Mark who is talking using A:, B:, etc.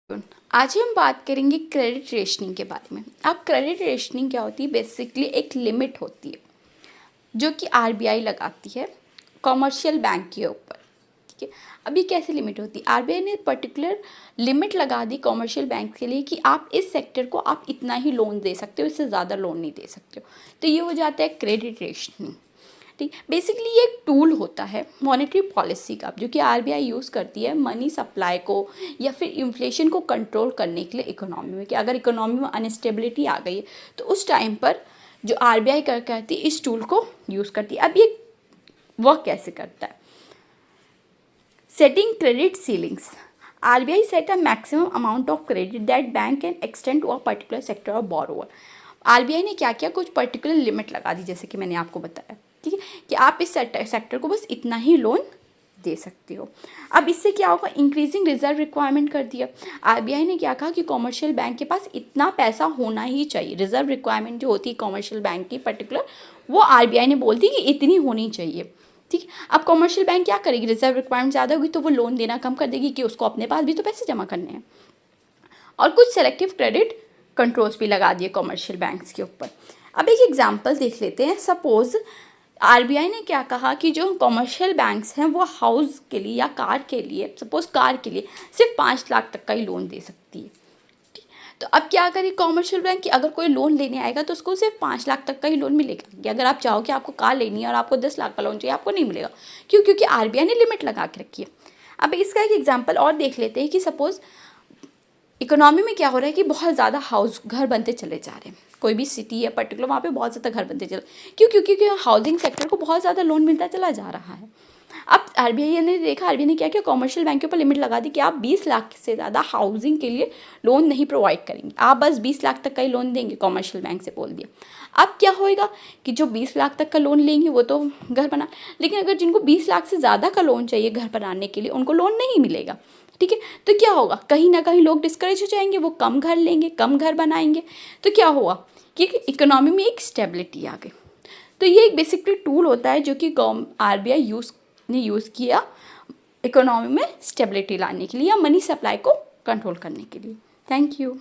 A: आज हम बात करेंगे क्रेडिट रेशनिंग के बारे में। अब क्रेडिट रेशनिंग क्या होती है? बेसिकली एक लिमिट होती है जो कि आरबीआई लगाती है कॉमर्शियल बैंक के ऊपर। ठीक है, अब ये कैसे लिमिट होती है? आरबीआई ने पर्टिकुलर लिमिट लगा दी कॉमर्शियल बैंक के लिए कि आप इस सेक्टर को आप इतना ही लोन दे सकते हो, इससे ज़्यादा लोन नहीं दे सकते हो। तो ये हो जाता है क्रेडिट रेशनिंग। ठीक, बेसिकली ये एक टूल होता है मॉनेटरी पॉलिसी का जो कि आरबीआई यूज़ करती है मनी सप्लाई को या फिर इन्फ्लेशन को कंट्रोल करने के लिए इकोनॉमी में, कि अगर इकोनॉमी में अनस्टेबिलिटी आ गई है तो उस टाइम पर जो आरबीआई करती है इस टूल को यूज़ करती है। अब ये वर्क कैसे करता है? Setting credit ceilings. RBI set a maximum amount of credit that bank can extend to a particular sector of borrower. RBI ने क्या किया? कुछ पर्टिकुलर लिमिट लगा दी, जैसे कि मैंने आपको बताया। ठीक है, कि आप इस सेक्टर को बस इतना ही लोन दे सकते हो। अब इससे क्या होगा? इंक्रीजिंग रिजर्व रिक्वायरमेंट कर दिया। आरबीआई ने क्या कहा कि कॉमर्शियल बैंक के पास इतना पैसा होना ही चाहिए। रिजर्व रिक्वायरमेंट जो होती है कॉमर्शियल बैंक की पर्टिकुलर, वो आरबीआई ने बोलती कि इतनी होनी चाहिए। ठीक है, अब कॉमर्शियल बैंक क्या करेगी? रिजर्व रिक्वायरमेंट ज़्यादा होगी तो वो लोन देना कम कर देगी कि उसको अपने पास भी तो पैसे जमा करने हैं। और कुछ सेलेक्टिव क्रेडिट कंट्रोल्स भी लगा दिए कॉमर्शियल बैंक्स के ऊपर। अब एक एग्जांपल देख लेते हैं। सपोज आरबीआई ने क्या कहा कि जो कॉमर्शियल बैंक्स हैं वो हाउस के लिए या कार के लिए, सपोज कार के लिए सिर्फ 5 लाख तक का ही लोन दे सकती है। तो अब क्या करें कॉमर्शियल बैंक की? अगर कोई लोन लेने आएगा तो उसको सिर्फ 5 लाख तक का ही लोन मिलेगा। कि अगर आप चाहो कि आपको कार लेनी है और आपको 10 लाख का लोन चाहिए, आपको नहीं मिलेगा। क्यों? क्योंकि आरबीआई ने लिमिट लगा के रखी है। अब इसका एक एग्जाम्पल और देख लेते हैं कि सपोज इकोनॉमी में क्या हो रहा है कि बहुत ज़्यादा घर बनते चले जा रहे हैं। कोई भी सिटी है पर्टिकुलर, वहाँ पे बहुत ज़्यादा घर बनते चले। क्यों? क्योंकि हाउसिंग सेक्टर को बहुत ज़्यादा लोन मिलता चला जा रहा है। अब आरबीआई ने देखा, आरबीआई ने क्या किया? कॉमर्शियल बैंक के ऊपर लिमिट लगा दी कि आप 20 लाख से ज़्यादा हाउसिंग के लिए लोन नहीं प्रोवाइड करेंगे, आप बस 20 लाख तक का ही लोन देंगे। कॉमर्शियल बैंक से बोल दिया। अब क्या होएगा कि जो 20 लाख तक का लोन लेंगे वो तो घर बना, लेकिन अगर जिनको 20 लाख से ज़्यादा का लोन चाहिए घर बनाने के लिए, उनको लोन नहीं मिलेगा। ठीक है, तो क्या होगा? कहीं ना कहीं लोग डिस्करेज हो जाएंगे, वो कम घर लेंगे, कम घर बनाएंगे। तो क्या हुआ कि इकोनॉमी में एक स्टेबिलिटी आ गई। तो ये एक बेसिकली टूल होता है जो कि आरबीआई ने यूज़ किया इकोनॉमी में स्टेबिलिटी लाने के लिए या मनी सप्लाई को कंट्रोल करने के लिए। Thank you.